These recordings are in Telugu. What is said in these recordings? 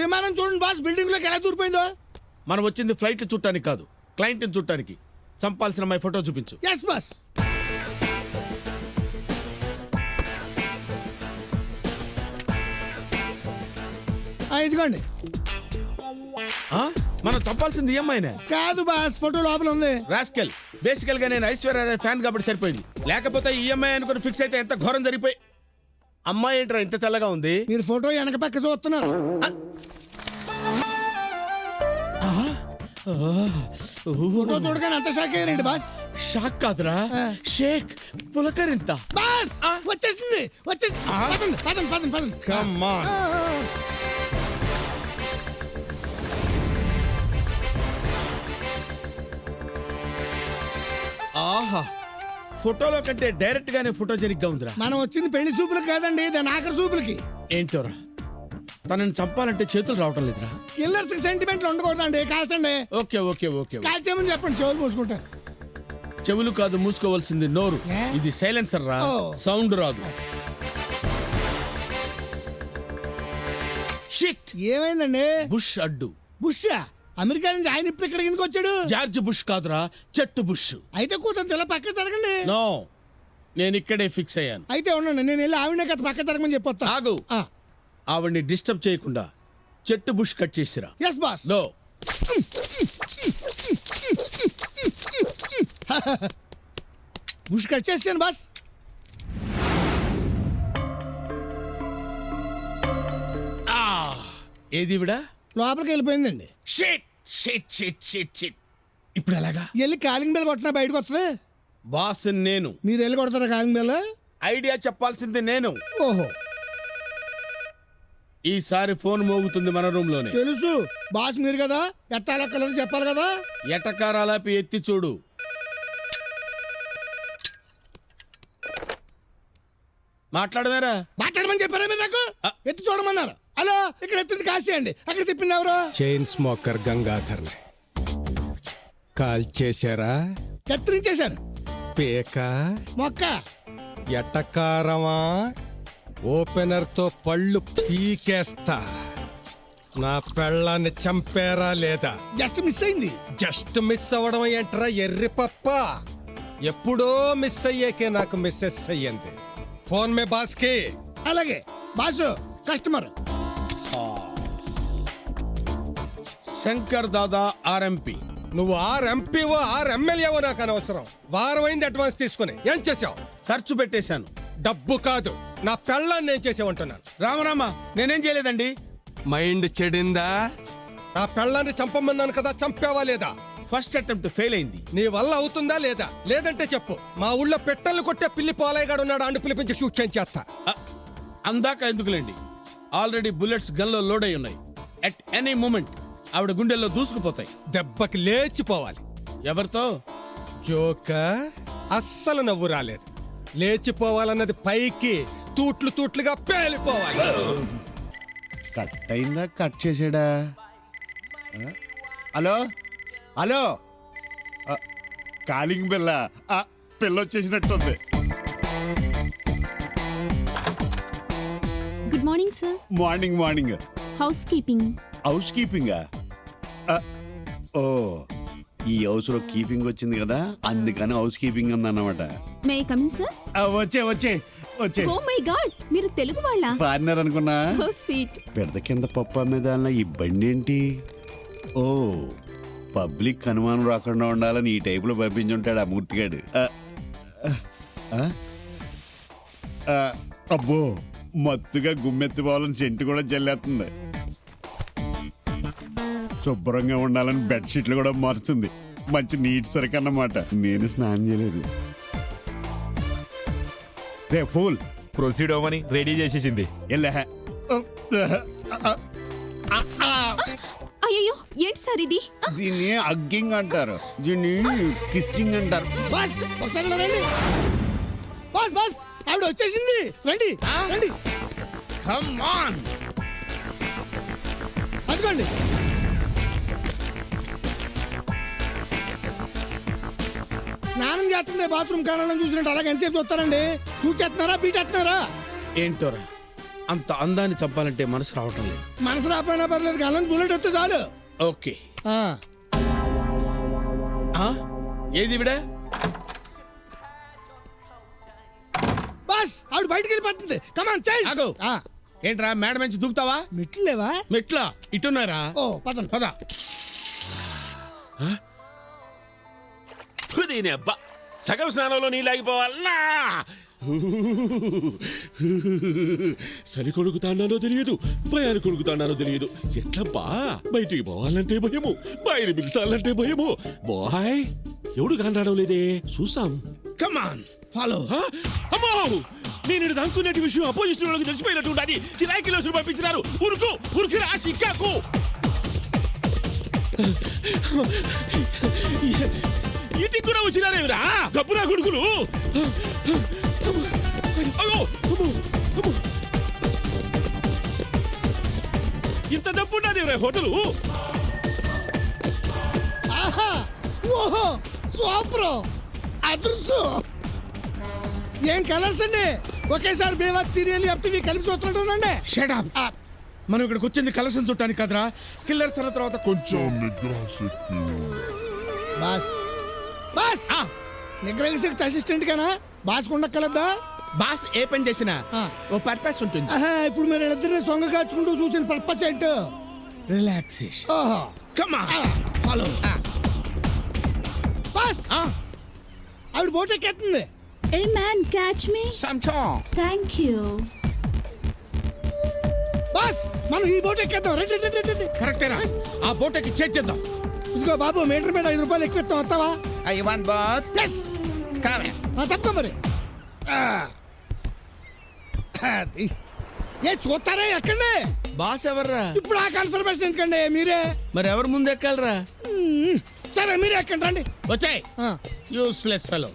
విమానం చూడండి బాస్, బిల్డింగ్ లోకి ఎలా దూరిపోయిందో. మనం వచ్చింది ఫ్లైట్ చుట్టానికి కాదు, క్లయింట్ ని చుట్టానికి. చంపాల్సిన అమ్మాయి ఫోటో చూపించు. Yes boss. ఇదిగోండి. మనం చంపాల్సింది ఈ అమ్మాయినే కాదు బాస్, ఫోటో లోపల ఉంది. రాస్కెల్, బేసికల్ గా నేను ఐశ్వర్య ఫ్యాన్ కాబట్టి సరిపోయింది. లేకపోతే ఈ అమ్మాయి అనుకుని ఫిక్స్ అయితే ఎంత ఘోరం జరిగిపోయి. అమ్మాయి ఏంట్రా ఇంత తెల్లగా ఉంది? మీరు ఫోటో వెనక పక్క చూస్తున్నారు. ఫోటో చూడగానే అంత షాక్ అయ్యారండి బాస్. షాక్ కాదురా, షేక్ పులకరింత. బాస్ వచ్చేసింది, వచ్చేసింది. పదండి పదండి పదండి పదండి. Come on. ఆహా, ఫోటోలో కంటే డైరెక్ట్ గానే ఫోటోజెనిక్ గా ఉందిరా. మనం వచ్చింది పెళ్లి చూపులకు కాదండి, దాని ఆఖరి చూపులకి. ఏంటోరా, తనని చంపాలంటే చేతులు రావటం లేదురా. కిల్లర్స్ సెంటిమెంట్లు ఉండకూడదండి, కాల్చండి. ఓకే ఓకే ఓకే, కాల్చేమని చెప్పండి, చెవులు మూసుకుంటారు. చెవులు కాదు, మూసుకోవాల్సింది నోరు. ఇది సైలెన్సర్ రా, సౌండ్ రాదు. షిట్, ఏమైందండి? బుష్ అడ్డు. బుషా? అమెరికా నుంచి ఆయన ఇప్పుడు ఇక్కడ ఎందుకు వచ్చాడు? జార్జ్ బుష్ కాదురా, చెట్టు బుష్. అయితే కూతురు ఇలా పక్క జరగండి. నో, నేను ఇక్కడే ఫిక్స్ అయ్యాను. అయితే ఉండండి, నేను వెళ్ళి ఆవిడనే కదా పక్క జరగమని చెప్పొస్తా. ఆగు, ఆవిడ్ని డిస్టర్బ్ చేయకుండా చెట్టు బుష్ కట్ చేసిరా. Yes boss. No, bush cut చేసాను బాస్. ఏది విడా లోపలికి వెళ్ళిపోయిందండి. Shit shit shit shit shit. ఇప్పుడు ఎలాగా? వెళ్ళి కాలింగ్ బెల్ కొట్టినా బయటకు వస్తుంది. బాస్ నేను. మీరు వెళ్ళి కొడతారా కాలింగ్ బెల్? ఐడియా చెప్పాల్సింది నేను. ఓహో, ఈసారి ఫోన్ మోగుతుంది మన రూమ్ లోనే. తెలుసు బాస్, మీరు కదా ఎట్టాలెక్కలేదు చెప్పాలి కదా. ఎటకారాలాపి ఎత్తి చూడు. మాట్లాడవేరా? మాట్లాడమని చెప్పారా మీరు నాకు? ఎత్తి చూడమన్నారు. హలో, ఇక్కడ ఎత్తింది కాశీ అండి, అక్కడ తిప్పింది ఎవరు? చైన్ స్మోకర్ గంగాధర్ కాల్ చేశారా? కత్తిరించేశాను. పేక మొక్క ఎటకారమా? ఓపెనర్ తో పళ్ళు పీకేస్తా. నా పెళ్ళాన్ని చంపారా లేదా? జస్ట్ మిస్ అయింది. జస్ట్ మిస్ అవ్వడం ఏంట్రా ఎర్రి పప్ప? ఎప్పుడో మిస్ అయ్యాకే నాకు మిస్సెస్ అయ్యింది. ఫోన్ మే బాస్కి. అలాగే boss, customer. Shankar Dada RMP. నువ్వు ఆర్ఎంపీవో ఆర్ఎంఎల్ఏవో నాకు అనవసరం. వారం అయింది అడ్వాన్స్ తీసుకుని. ఏం చేసావు? ఖర్చు పెట్టేశాను. డబ్బు కాదు, నా పెళ్ళాన్ని ఏం చేసావంటున్నాను. రామరామ, నేనేం చేయలేదండి. మైండ్ చెడిందా? నా పెళ్ళాన్ని చంపమన్నాను కదా, చంపావా లేదా? ఫస్ట్ అటెంప్ట్ ఫెయిల్ అయింది. నీ వల్ల అవుతుందా లేదా? లేదంటే చెప్పు. మా ఊళ్ళో పెట్టెలు కొట్టే పిల్లి పోలాయిగాడు ఉన్నాడు, అండు పిలిపించి షూట్ చేస్తా. అందాక ఎందుకులేండి, ఆల్రెడీ బుల్లెట్స్ గన్ లో లోడ్ అయి ఉన్నాయి. అట్ ఎనీ మూమెంట్ ఆవిడ గుండెల్లో దూసుకుపోతాయి. దెబ్బకి లేచిపోవాలి. ఎవరితో? జోక అస్సలు నవ్వు రాలేదు. లేచిపోవాలన్నది పైకి, తూట్లు తూట్లుగా పేలిపోవాలి. కట్ అయిందా? కట్ చేసాడా? Hello hello, calling bell. పిల్ల వచ్చేసినట్టుంది. Good morning sir. Morning morning. Housekeeping. హౌస్ కీపింగా? ఓ, ఈ హౌస్ లో కీపింగ్ వచ్చింది కదా, అందుకని హౌస్ కీపింగ్ ఉందన్నమాట. May I come in sir? వచ్చే వచ్చే వచ్చే. ఓ మై గాడ్, మీరు తెలుగు వాళ్ళా? పార్ట్నర్ అనుకున్నా. ఓ స్వీట్. పెద్ద కింద పప్పు మీద ఈ బండి ఏంటి? ఓ, పబ్లిక్ అనుమానం రాకుండా ఉండాలని ఈ టైపులో పంపించుంటాడు ఆ మూర్తిగాడు. అబ్బో, మత్తుగా గుమ్మెత్తిపోవాలని సెంటు కూడా జల్లేస్తుంది. శుభ్రంగా ఉండాలని బెడ్షీట్లు కూడా మారుతుంది. మంచి నీట్ సరికి అన్నమాట. నేను స్నానం చేయలేదు. రే ఫూల్, ప్రొసీడ్ అవ్వమని రెడీ చేసేసింది. అయ్యో, ఏంటి సార్ ఇది? దీన్ని అగ్గింగ్ అంటారు, దీన్ని కిస్సింగ్ అంటారు. బాస్ ఒకసారి ఇలా రండి. బాస్ బాస్, ఆవిడ వచ్చేసింది. రండి రండి. Come on. అందుకోండి. స్నానం చేస్తుంటే బాత్రూమ్ కారణం చూసినట్టు అలాగే ఎంతసేపు చూస్తారండి? షూట్ చేస్తున్నారా, బీట్ చేస్తున్నారా? ఏంటోరా, అంత అందాన్ని చంపాలంటే మనసు రావటం లేదు. మనసు రాపోయినా పర్లేదు కళ్ళ బుల్లెట్ వస్తే చాలు. ఓకే. ఆ, ఆ? ఏది ఇవిడ? బాస్ ఆవిడ బయటికి వెళ్ళిపోతుంది. కమాన్ చేయి. ఆగు. ఏంట్రా మేడ మంచి దూకుతావా? మెట్లు లేవా? మెట్లా ఇటున్నారా? ఓ పదండి. పద. దీని అబ్బా సగం స్నానంలో నీళ్ళాగిపోవాలన్నా. చలి కొడుకుతాడానో తెలియదు, భయాన్ని కొడుకుతాడానో తెలియదు. ఎట్లబ్బా బయటికి పోవాలంటే భయము, బయలు పిలిచాలంటే భయము. బాయ్ ఎవడు కానరావడం లేదే, చూసాం. Come on follow. అమ్మో నేను అనుకునే విషయం అపోజిషన్ వాళ్ళకి తెలిసిపోయినట్టు ఉండాలి. చిరాకిలో పంపించినారు. ఉరుకు ఉరికి రాసి ఇక్కాకు. ఇంటికి కూడా వచ్చినారేమిరా డబ్బురా కొడుకులు. అయ్యో, అమ్మో, అమ్మో. ఇంత డబ్బు ఉన్నదేమిరా హోటలు. ఆహా ఓహో సూపర్ అదృశ్యం. ఏం కలర్స్ అండి. ఒకేసారి బేవాత్ సీరియల్ ఎఫ్టీవీ కలిపి చూస్తుంటుందండి. Shut up. మనం ఇక్కడికి వచ్చింది కలసం చుట్టానికి కదరా. కిల్లర్స్ అన్న తర్వాత కొంచెం నిద్రాశక్తి. బాస్ బాస్ నిగ్రహ శక్తి అసిస్టెంట్ గానా బాస్ ఉండక్కలద్దా? బాస్ ఏ పని చేసినా ఆ. ఓ పర్పస్ ఉంటుంది. ఆహా, ఇప్పుడు మీరు ఇద్దరిని సొంగ కాచుకుంటూ చూసిన పర్పస్ ఏంటో. రిలాక్సేషన్. ఓహో కమాన్ ఫాలో. బాస్ ఆవిడ బోట్ ఎక్కేస్తుంది. Hey man catch me. Thank you. Boss మనం ఈ బోట్ ఎక్కేద్దాం. రండి రండి, రండి, రండి. కరెక్టేనా? ఆ బోటకి చేద్దాం. ఇదిగో బాబు మీటర్ మీద 5 రూపాయలు ఎక్కువ ఇస్తాం. వస్తావా? I want boat. Plus Come here. తప్పుకో మరి. అది. ఏ చూస్తారా ఎక్కండి. బాస్ ఎవర్రా? ఇప్పుడు ఆ కన్ఫర్మేషన్ ఎందుకండి మీరే. మరి ఎవరు ముందు ఎక్కాలరా? సరే మీరే ఎక్కండి రండి. వచ్చాయి యూస్లెస్ ఫెలో.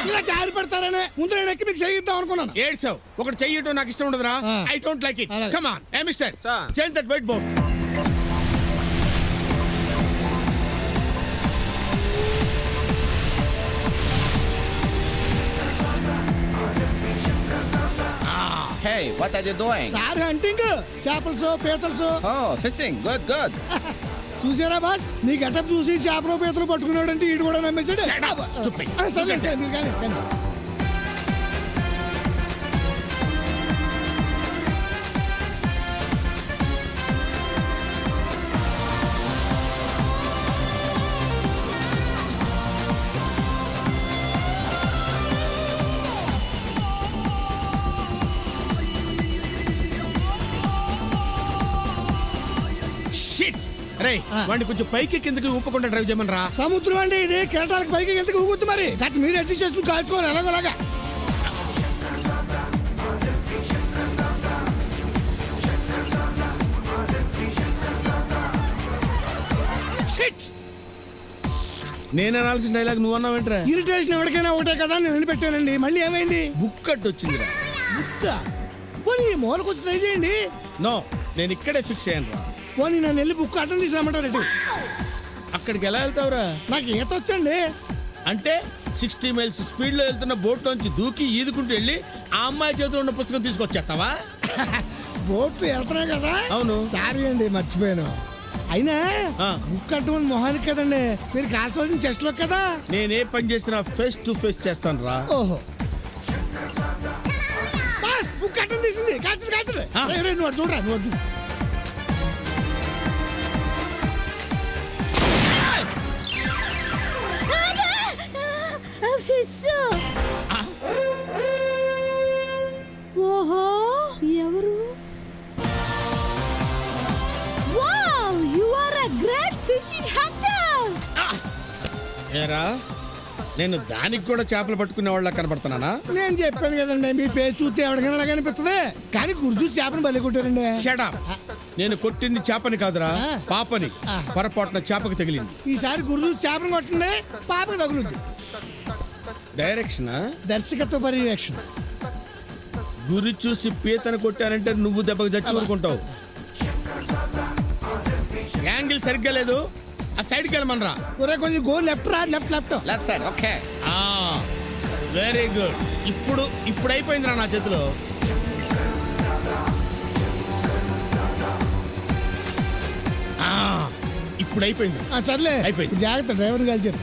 ఇలా జారి పడతారనే ముందు నేను ఎక్కి మీకు చేయిద్దాం అనుకున్నాను. ఏడ్సావు. ఒకటి చెయ్యటం నాకు ఇష్టం ఉండదురా. I don't like it. అలాగే. Come on hey mister change that whiteboard. Hey, what are you doing? Sir hunting చేపలసో పీతలసో. Oh, fishing. Good, good. చూసారా బాస్ మీ గెటప్ చూసి చేపలు పీతలు పట్టుకున్నాడు అంటే ఈడు కూడా నమ్మేశాడు. Stupid. సరే సార్ మీరు కానీ కానీ. షిట్. రే వాడిని కొంచెం పైకి కిందకి ఊపకుండా డ్రైవ్ చేయమనరా. సముద్రం అండి ఇది. కెరటాలకు పైకి వెళ్తే ఊగుద్ది మరి. గట్టి మీరు అడ్జస్ట్ చేసుకుని కాల్చుకోవాలి ఎలాగోలాగా. షిట్. నేను అనాల్సిన డైలాగ్ నువ్వు అన్నావేంట్రా? ఇరిటేషన్ ఎవరికైనా ఒకటే కదా అని నేను పెట్టానండి. మళ్ళీ ఏమైంది? బుక్ అడ్డు వచ్చిందిరా. బుక్క. పోనీ మూలకు వచ్చి ట్రై చేయండి. నో నేను ఇక్కడే ఫిక్స్ అయ్యాను రా. పోనీ నన్ను వెళ్ళి బుక్ అటెండ్ తీసుకురమ్మంటారండి. అక్కడికి ఎలా వెళ్తావురా? నాకు ఈత వచ్చండి. అంటే 60 మైల్స్ స్పీడ్ లో వెళ్తున్న బోట్ లోంచి దూకి ఈదుకుంటూ వెళ్ళి ఆ అమ్మాయి చేతిలో ఉన్న పుస్తకం తీసుకొచ్చేస్తావా? బోట్ వెళ్తున్నా కదా. అవును. సారీ అండి మర్చిపోయాను. అయినా ఆ. బుక్ అట్టమని మొహానికి కదండి. మీరు కాల్చవలసిన చెస్ట్ లో కదా. నేనే పని చేసినా ఫేస్ టు ఫేస్ చేస్తాను రా. ఓహో బాస్ బుక్ అట్టం తీసింది. కాల్చదు కాల్చదు. ఆ. నువ్వు అటు చూడరా నువ్వు అటు చూడు. ఓహో ఎవరు? Wow you are a great fishing hunter. ఏరా నేను దానికి కూడా చేపలు పట్టుకునే వాళ్ళ కనబడుతున్నానా? నేను చెప్పాను కదండి మీ పేరు చూస్తే ఎవరికైనా అలాగే అనిపిస్తుంది. కానీ గుర్తు చేపను బలి కొట్టారండి. Shut up. నేను కొట్టింది చేపని కాదురా, ఆ. పాపని. ఆ. పొరపాటున చేపకి తగిలింది. ఈసారి గురు చేపను కొట్టండి పాపకు తగులుద్ది. డైరెక్షన్ దర్శకత్వ పర్యవేక్షణ. గురి చూసి పీతను కొట్టానంటే నువ్వు దెబ్బకి చచ్చి ఊరుకుంటావు. యాంగిల్ సరిగ్గా లేదు. ఆ సైడ్కి వెళ్ళమనరా. ఒరే కొంచెం గో లెఫ్ట్ రా. Left left. Left side. Okay. Very good. ఇప్పుడు అయిపోయిందిరా నా చేతిలో. ఆ, ఇప్పుడు అయిపోయింది. సర్లే అయిపోయింది. జాగ్రత్త, డ్రైవర్ కలిసారు.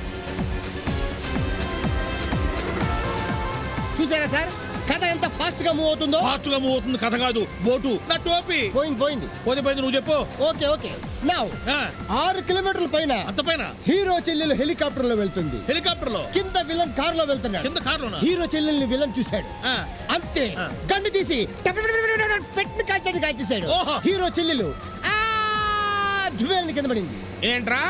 చూసారా సార్ కథ ఎంత ఫాస్ట్ గా మూవ్ అవుతుందో? ఫాస్ట్ గా మూవ్ అవుతుంది కథ కాదు, బోటు. నా టోపీ పోయింది. పోతే నువ్వు చెప్పు. ఓకే నౌ ఆ, 6 కిలోమీటర్ల పైన అంత పైన హీరో చెల్లెలు హెలికాప్టర్ లో వెళ్తుంది. హెలికాప్టర్ లో కింద విలన్ కార్ లో వెళ్తున్నాడు. కింద కార్లోనా? హీరో చెల్లెల్ని విలన్ చూశాడు. అంతే గన్ను తీసి పెట్టిన కాల్చేశాడు. ఓహో. హీరో చెల్లెలు కింద పడింది. ఏంట్రా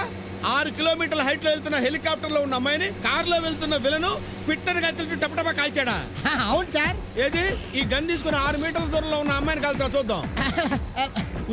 6 కిలోమీటర్ల హైట్ లో వెళ్తున్న హెలికాప్టర్ లో ఉన్న అమ్మాయిని కార్ లో వెళ్తున్న విలను పిట్టని కత్తిరించి టపటపా కాల్చాడా? అవును సార్. ఏది ఈ గన్ తీసుకుని 6 మీటర్ల దూరంలో ఉన్న అమ్మాయిని కాల్చరా చూద్దాం.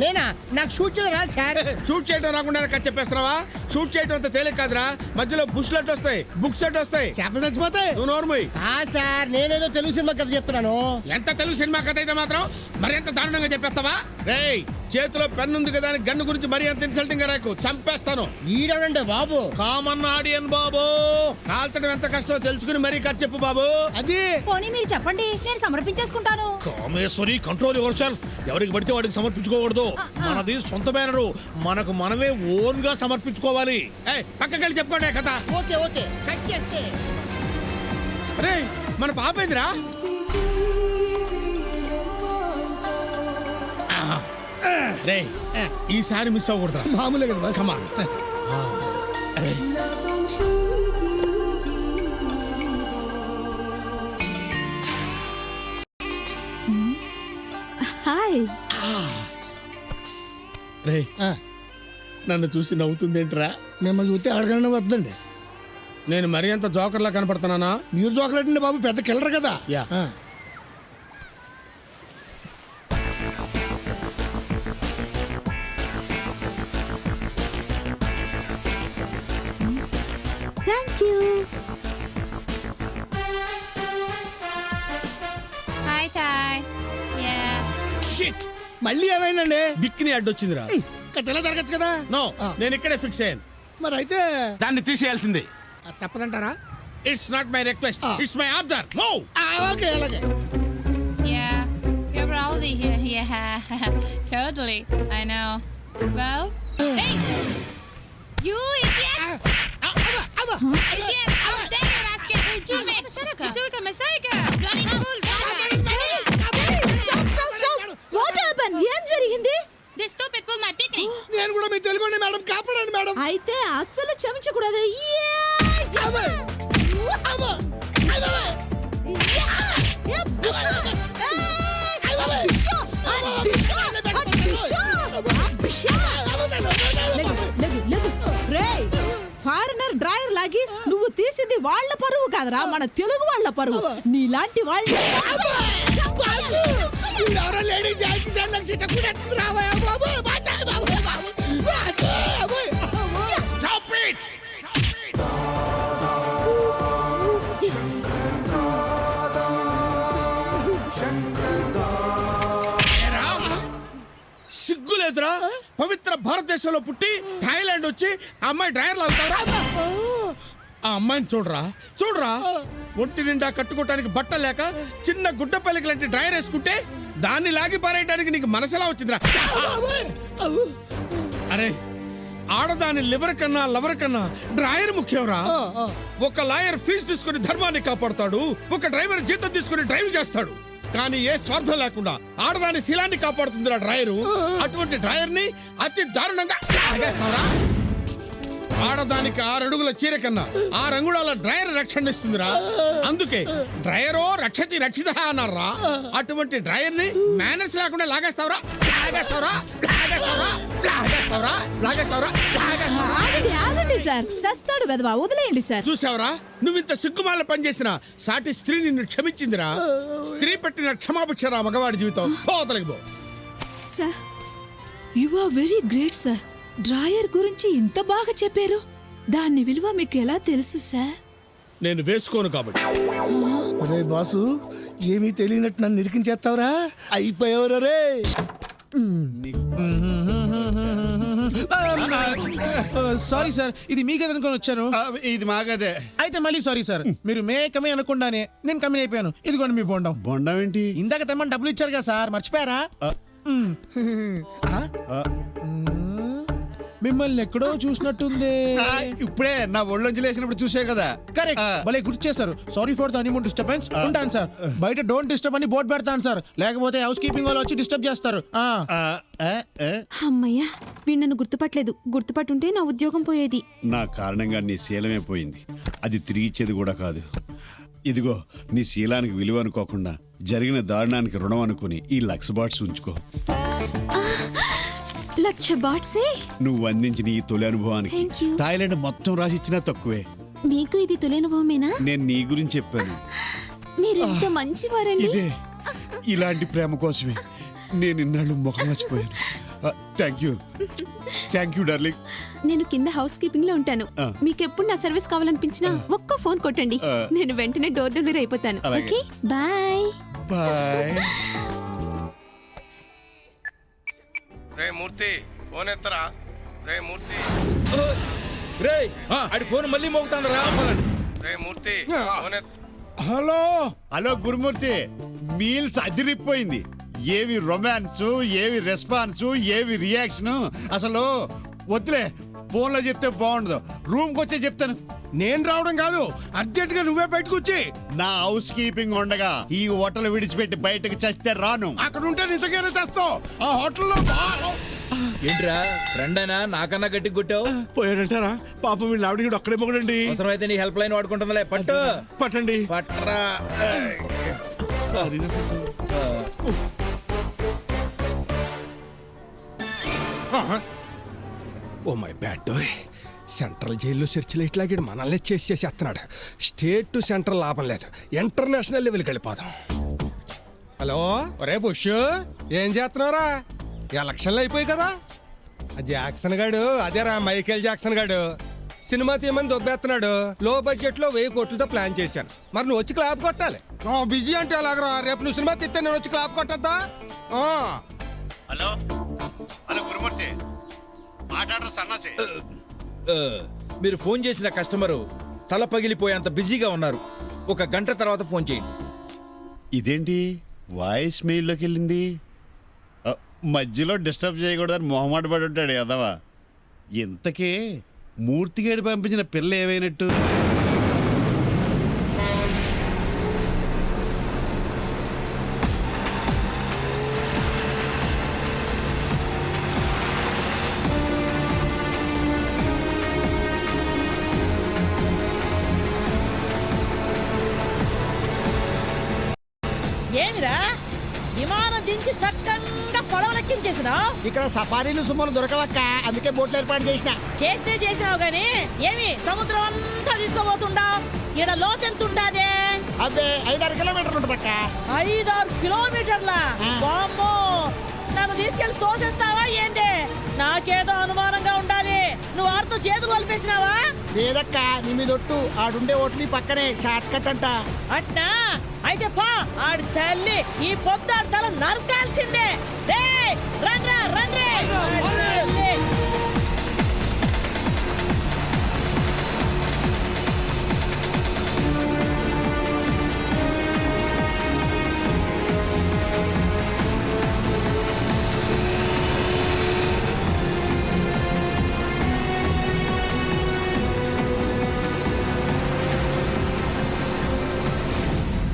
నేనా? నాకు షూట్ చేయడం రాదు సార్. షూట్ చేయడం రాకుండా కట్ చెప్పేస్తున్నావా? షూట్ చేయడం అంత తేలిక కాదురా. మధ్యలో బుష్ లెట్ వస్తాయి, బుక్ సెట్ వస్తాయి, చేపలు చచ్చిపోతాయి. నువ్వు నోర్మోయ్. సార్ నేనేదో తెలుగు సినిమా కథ చెప్తున్నాను. ఎంత తెలుగు సినిమా కథ అయితే మాత్రం మరి ఎంత దారుణంగా చెప్పేస్తావా? రేయ్, చేతిలో పెన్ ఉంది కదా అని గన్ను గురించి మరి అంత ఇన్సల్టింగ్ గా రాకు, చంపేస్తాను. ఈడవండి బాబు. కామన్ ఆడియన్ బాబు, కాల్చడం ఎంత కష్టమో తెలుసుకుని మరీ కథ చెప్పు బాబు. అది పోనీ మీరు చెప్పండి, నేను సమర్పించేసుకుంటాను. Kameshwari, control yourself. ఎవరికి పడితే వాడికి సమర్పించుకోకూడదు. మనది సొంత బ్యానరు, మనకు మనమే ఓన్ గా సమర్పించుకోవాలి. పక్కకెళ్ళి చెప్పుకోండి కథ. ఓకే కట్ చేస్తే. రే, మన పాపేందిరా? రే, ఈసారి మిస్ అవ్వకూడదురా. మామూలే కదా బాస్. కమా. హాయ్. రే, నన్ను చూసి నవ్వుతుందేంట్రా? మిమ్మల్ని చూస్తే అడగనే వద్దండి. నేను మరీ అంత జోకర్లా కనపడుతున్నానా? మీరు చాక్లెట్ అండి బాబు, పెద్ద కిల్లర్ కదా. Yeah. Thank you. Hi, Ty. Yeah. Shit, మళ్ళీ ఏమైందండి? బిక్కిని అడ్డొచ్చిందిరా. తెల్ల జరగచ్చు కదా. నో, నేను ఇక్కడే ఫిక్స్ అయ్యాను. మరి అయితే దాన్ని తీసేయాల్సిందే. తప్పదంటారా? It's not my request, it's my order. No. Okay అలాగే. Yeah. You're probably here. Yeah. Totally. I know. Well. Hey! You idiot! Idiot! How dare you, rascal! Jimmy! Masayka! Bloody fool! What happen? ఏం జరిగింది? This stupid fool my picnic! నేను కూడా మీ తెలుగు మేడం, కాపాడండి మేడం. అయితే అస్సలు చెంచకూడదు. ఫారినర్ డ్రైవర్ లాగి నువ్వు తీసింది వాళ్ళ పరువు కాదురా, మన తెలుగు వాళ్ళ పరువు. నీలాంటి వాళ్ళు సిగ్గులేదురా? పవిత్ర భారతదేశంలో పుట్టి థాయిలాండ్ వచ్చి ఆ అమ్మాయి డ్రైవర్లు అవుతారా? ఆ అమ్మాయిని చూడరా, ఒంటి నిండా కట్టుకోవటానికి బట్ట లేక చిన్న గుడ్డ పల్లికి లాంటి డ్రైవర్ వేసుకుంటే దాన్ని లాగి పారేయడానికి నీకు మనసులా వచ్చిందిరా? అరే, ఆడదాని లివర్ కన్నా లవర్ కన్నా డ్రైవర్ ముఖ్యంరా. ఒక లాయర్ ఫీజు తీసుకుని ధర్మాన్ని కాపాడుతాడు, ఒక డ్రైవర్ జీతం తీసుకుని డ్రైవ్ చేస్తాడు. కానీ ఏ స్వార్థం లేకుండా ఆడదాని శీలాన్ని కాపాడుతుందిరా డ్రైవరు. అటువంటి డ్రైవర్ ని అతి దారుణంగా లాగేస్తావురా? ఆడదానికి 6 అడుగుల చీర కన్నా 6 అంగుళాల డ్రైవర్ రక్షణ ఇస్తుందిరా. అందుకే డ్రైవరో రక్షతి రక్షిత అన్నారా. అటువంటి డ్రైవర్ ని మేనర్స్ లేకుండా లాగేస్తావురా? ఆగండి సార్, సస్తాడు వెదవా, వదిలేయండి సార్. చూసావరా, నువ్వింత సిగ్గుమాల పనిచేసిన సాటి స్త్రీ నిన్ను క్షమించిందిరా. స్త్రీ పెట్టిన క్షమాభిక్షరా మగవాడి జీవితం. పోతలకి పో. Sir, you are very great sir. Drawer గురించి ఇంత బాగా చెప్పారు. దాని విలువ మీకు ఎలా తెలుసు సార్? నేను వేసుకోను కాబట్టి. రే బాసు, ఏమీ తెలియనట్టు నన్ను నిరికించేస్తావురా? అయిపోయావురా రే. సారీ సార్, ఇది మీ గది అనుకొని వచ్చాను. ఇది మాగదే. అయితే మళ్ళీ సారీ సార్, మీరు మే కమే అనకుండానే నేను కమ్మి అయిపోయాను. ఇదిగోండి మీ బొండం. బొండం ఏంటి? ఇందాక తెమ్మని డబ్బులు ఇచ్చారు కదా సార్, మర్చిపోయారా? మిమ్మల్ని ఎక్కడో చూసినట్టుంది. ఇప్పుడే నా ఒళ్ళొంచి లేసినప్పుడు చూసే కదా. కరెక్ట్, భలే గుర్తు చేశారు. Sorry for the honeymoon disturbance. ఉంటాను సార్. బయట డోంట్ డిస్టర్బ్ అని బోర్డు పెడతాను సార్, లేకపోతే హౌస్ కీపింగ్ వాళ్ళు వచ్చి డిస్టర్బ్ చేస్తారు. అమ్మయ్యా, వీడు నన్ను గుర్తుపట్టలేదు. గుర్తుపట్టుంటే నా ఉద్యోగం పోయేది. నా కారణంగా నీ శీలమే పోయింది. అది తిరిగి ఇచ్చేది కూడా కాదు. ఇదిగో, నీ శీలానికి విలువ అనుకోకుండా జరిగిన దారుణానికి రుణం అనుకుని ఈ లక్స్ బాట్స్ ఉంచుకో. 1,00,000 బాట్సే? నువ్వు అందించిన ఈ తొలి అనుభవానికి Thank you. థాయిలాండ్ మొత్తం రాసిచ్చినా తక్కువే. మీకు ఇది తొలనుభవమేనా? నేను నీ గురించి చెప్పాను. మీరెంత మంచివారండి. ఇదే, ఇలాంటి ప్రేమ కోసమే నేను ఇన్నాళ్ళు ముఖం మర్చిపోయాను. Thank you darling. నేను కింద హౌస్ కీపింగ్ లో ఉంటాను. మీకెప్పుడు నా సర్వీస్ కావాలనిపించినా ఒక్క ఫోన్ కొట్టండి. నేను వెంటనే డోర్ డెలివరీ అయిపోతాను. అలాగే. Okay, bye. బాయ్. రే మూర్తి, ఫోన్ ఎత్తరా. రే మూర్తి, ఆడి ఫోన్ మళ్ళీ మోగుతాందిరా. రే Murthy, phone hello hello Gurumurthy, meals అదిరిపోయింది. ఏవి రొమాన్స్, ఏవి రెస్పాన్స్, ఏవి రియాక్షన్. అసలు వద్దులే, ఫోన్లో చెప్తే బాగుండదు. రూమ్కి వచ్చే చెప్తాను. నేను రావడం కాదు, అర్జెంట్ గా నువ్వే బయటకు వచ్చి. నా హౌస్ కీపింగ్ ఉండగా ఈ హోటల్ విడిచిపెట్టి బయటకు చస్తే రాను. అక్కడ ఉంటే నిజంగానే చేస్తావు. ఆ హోటల్లో ఏంట్రా ఫ్రెండ్ అయినా నాకన్నా గట్టి కొట్టావు. పోయాడంటారా? పాపం వీళ్ళు ఆవిడ కూడా ఒక్కడే మొగడండి. అవసరమైతే నీ హెల్ప్ లైన్ వాడుకుంటుందిలే. పట్టు పట్టండి. పట్రా. ఓ మై బ్యాడ్ డోయ్. సెంట్రల్ జైల్లో సెర్చ్ లైట్ లాగాడు, మనల్ని చేసేస్తున్నాడు. స్టేట్ టు సెంట్రల్ లాభం లేదు, ఇంటర్నేషనల్ లెవెల్కి వెళ్ళిపోదాం. హలో, ఒరే బుష్, ఏం చేస్తున్నావురా? ఎలక్షన్లు అయిపోయి కదా. ఆ జాక్సన్ గాడు, అదేరా మైకేల్ జాక్సన్ గాడు, సినిమా తీయమని దొబ్బేస్తున్నాడు. లో బడ్జెట్ లో 1000 కోట్లతో ప్లాన్ చేశాను. మరి నువ్వు వచ్చి క్లాప్ కొట్టాలి. బిజీ అంటే ఎలాగరా? రేపు నువ్వు సినిమా తీస్తే నేను వచ్చి క్లాప్ కొట్టద్దా? హలో హలో గురుమూర్తి, మాట్లాడరు సన్నాసి. మీరు ఫోన్ చేసిన కస్టమరు తల పగిలిపోయేంత బిజీగా ఉన్నారు. 1 గంట తర్వాత ఫోన్ చేయండి. ఇదేంటి వాయిస్ మెయిల్లోకి వెళ్ళింది? మధ్యలో డిస్టర్బ్ చేయకూడదని మొహమాట పడి ఉంటాడు కదవా. ఇంతకే మూర్తిగాడి పంపించిన పిల్ల ఏమైనట్టు? ఏమిరా విమానం దించి సక్కంగా పొడవలెక్కించేసినా? ఇక్కడ సఫారీలు సుమ్మలు దొరకవక్క, అందుకే బోట్లు ఏర్పాటు చేసిన. చేస్తే చేసినావు గాని ఏమి సముద్రం అంతా తీసుకోబోతుండా? ఈడ లోతెంతుంటాదే? అబ్బే 5-6 కిలోమీటర్లు ఉంటదక్క. 5-6 కిలోమీటర్ల? వామ్మో, నన్ను తీసుకెళ్లి తోసేస్తావా ఏంటి? నాకేదో అనుమానంగా ఉండాలి. నువ్వు ఆడుతూ చేతులు కలిపేసినావా? లేదక్క, నీ మీద ఒట్టు. ఆడుండే ఓట్లు పక్కనే షార్ట్ కట్ అంట. అట్నా? అయితే పా, ఆడి తల్లి ఈ పొద్దు ఆడి తల నరకాల్సిందే. రేయ్, రండ్రా రండ్రే.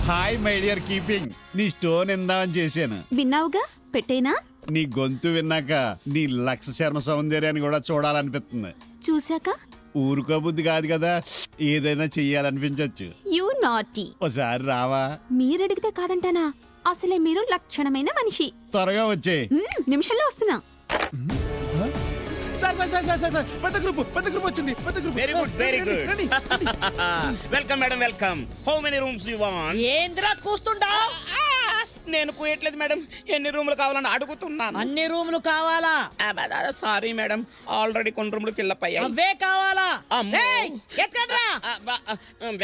హాయ్ మై డియర్ కీపింగ్, నీ స్టోన్ ఎందామని చేశాను. విన్నావుగా, పెట్టేనా? నీ గొంతు విన్నాక నీ లక్ష శర్మ సౌందర్యాన్ని కూడా చూడాలనిపిస్తుంది. చూశాక ఊరుకో బుద్ధి కాదు కదా, ఏదైనా చెయ్యాలనిపించవచ్చు. You naughty. ఒకసారి రావా? మీరడిగితే కాదంటానా? అసలే మీరు లక్షణమైన మనిషి. త్వరగా వచ్చే. నిమిషంలో వస్తున్నా. Sir sir sir sir sir, పెద్ద గ్రూప్ వచ్చింది. పెద్ద group. Very good, very good. Welcome madam, welcome. How many rooms you want? ఏంద్రా కూస్తుండా? నేను పోయట్లేదు మేడం, ఎన్ని రూములు కావాలని అడుగుతున్నాను. అన్ని రూములు కావాలా? సారీ మేడం, ఆల్రెడీ కొన్ని రూములు ఫిల్అప్ అయ్యాయి. అవే కావాలా? అమ్మో. ఏయ్, ఎక్కడ్రా?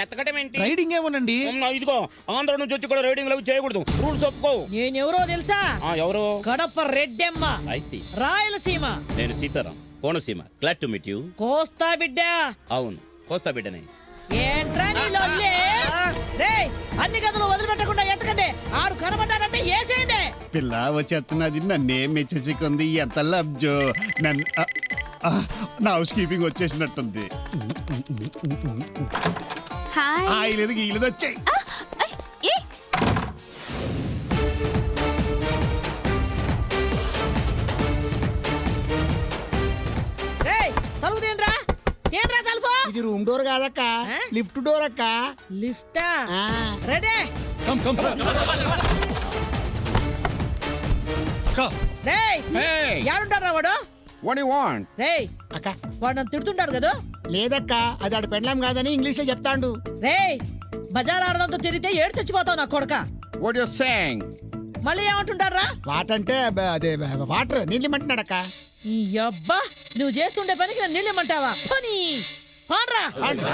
వెతకటం ఏంటి? రైడింగ్ ఏమోనండి. ఇదిగో, ఆంధ్ర నుంచి వచ్చి కూడా రైడింగ్ అవి చేయకూడదు, రూల్స్ ఒప్పుకో. నేనెవరో తెలుసా? ఎవరు? కడప రెడ్డెమ్మ, ఐసి. రాయలసీమ. నేను Sitaram. Konaseema. Glad to meet you. Kosta బిడ్డ. అవును, కోస్తా బిడ్డనే. ఏంట్రా నీ లొల్లి? రేయ్, అన్ని గదులు వదిలిపెట్టకుండా ఎత్తకండి. ఆడు కనబడ్డాడంటే ఏసేయండి. పిల్ల వచ్చేస్తున్నది, నన్నే మెచ్చుకుంది. ఎంత లబ్జో నన్ను నా హౌస్ కీపింగ్ వచ్చేసినట్టుంది. హాయ్ ఆయిలేదు గీలేదు వచ్చాయి. ఏ రేయ్, తలుపు తీయండిరా. తీయండిరా తలుపు. ఇది రూమ్ డోర్ కాదక్క, లిఫ్ట్ డోర్ అక్క. లిఫ్టా? రెడీ? రేయ్, యాడుంటారా వాడు? What you want? రేయ్, అక్క వాడు నన్ను తిడుతుంటాడు కదా. లేదక్క, అది ఆడ పెండ్లాం కాదని ఇంగ్లీష్ లో చెప్తాండు. రేయ్, బజార్ ఆడదంతో తిరిగితే ఏడు చచ్చిపోతావు నా కొడక. What you saying? మళ్ళీ ఏమంటుంటారా? వాటర్ అంటే అదే వాటర్ నీళ్ళు ఇమ్మంటున్నాడక్క. ఈ అబ్బా, నువ్వు చేస్తుండే పనికి నన్ను నిల్లమంటావా? పని పాడ్రా.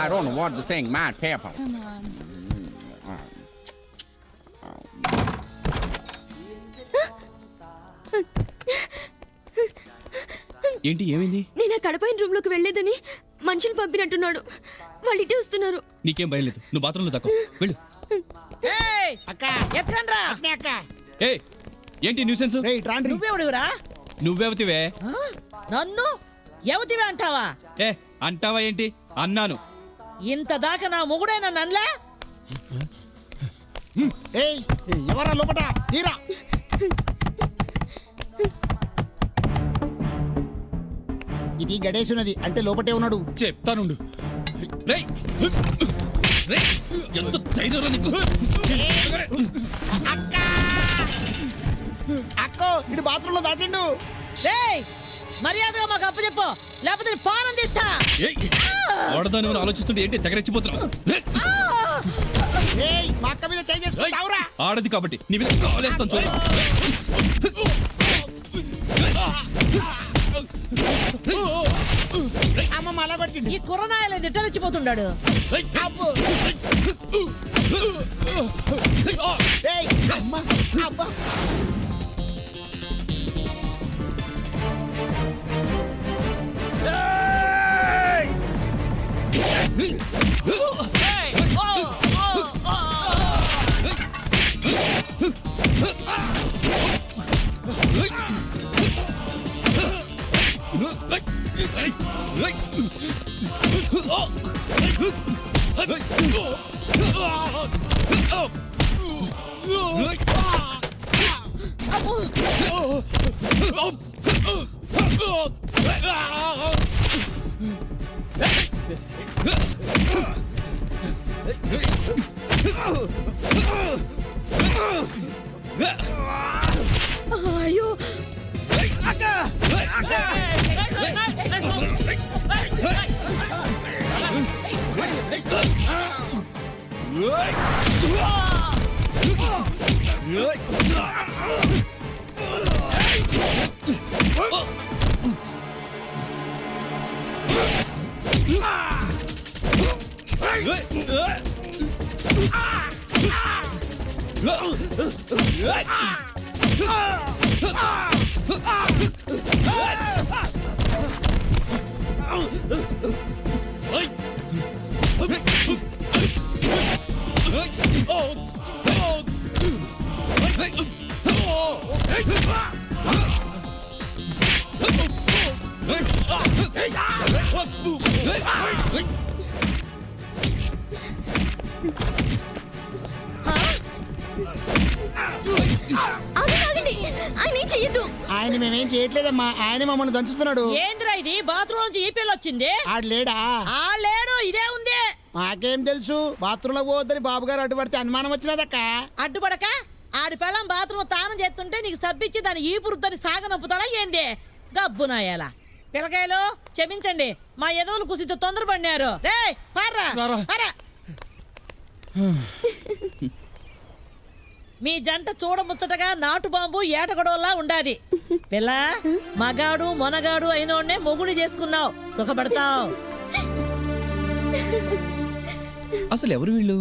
I don't want the saying mad paper. Come on. ఏంటి ఏమైంది? నేను ఆ కడపైన రూమ్ లోకి వెళ్లేదని మనుషులు పంపినట్టున్నాడు. వాళ్ళు ఇటే వస్తున్నారు. నీకేం భయం లేదు, నువ్వు బాత్రూంలో దక్కో వెళ్ళు. ఏయ్, అక్క ఎత్తకండ్రా. అక్క ఏ ఏంటి న్యూసెన్స్? రేయ్ రాండ్రి. నువ్వెవడురా? నువ్వెవతివే? నన్ను ఎవతివే అంటావా? ఏ అంటావా ఏంటి? అన్నాను. ఇంత దాకా నా మొగుడే నన్ను అనలే. ఏయ్ ఎవరా లోపట తీరా. ఇది గడేసున్నది అంటే లోపటే ఉన్నాడు. చెప్తానుండు. రేయ్ రేయ్, ఎంత ధైర్యంరా నీకు? అక్కో ఇడు బాత్రూమ్ లో దాచిండు. రేయ్, మర్యాదగా మాకు అప్పు చెప్పు, లేకపోతే నీ పానం తీస్తా. ఏయ్, ఆడదాని ఏమైనా ఆలోచిస్తుంటే ఏంటి తెగరెచ్చిపోతున్నావు? రేయ్, ఏయ్ మా అక్క మీద చేయి చేసుకుంటావురా. ఆడది కాబట్టి నీ మీద కాలేస్తాను చూడు. అమ్మ మళ్ళా కొట్టింది. ఈ కుర్రనాయలు నిట్టరెచ్చిపోతున్నాడు. ఏయ్ అమ్మ అబ్బా. అయ్యో, ఆగండి, ఆయన ఏం చెయ్యొద్దు. ఆయన మేమేం చేయట్లేదమ్మా, ఆయన మమ్మల్ని దంచుతున్నాడు. ఏంద్రా ఇది? బాత్రూమ్ నుంచి ఈ పిల్ల వచ్చింది. ఆడు లేడా? ఆ లేడు, ఇదే ఉంది. మాకేం తెలుసు? బాత్రూమ్ లో పోవద్దని బాబు గారు అడ్డుపడితే అనుమానం వచ్చినదక్క. అడ్డుపడక ఆడి పెళ్ళం బాత్రూమ్ తానం చేస్తుంటే నీకు సబ్బిచ్చి దాని ఈ పురుద్దని సాగనొప్పుతాడా ఏంది? గబ్బునాయాల పిల్లకాయలు క్షమించండి, మా ఎదవులు కుసితో తొందరపడినారు. రే పార్రా పారా. మీ జంట చూడముచ్చటగా నాటు బాంబు ఏటగొడవలా ఉండాది. పిల్ల, మగాడు మొనగాడు అయినోడ్నే మొగుడి చేసుకున్నావు, సుఖపడతావు. అసలు ఎవరు వీళ్ళు?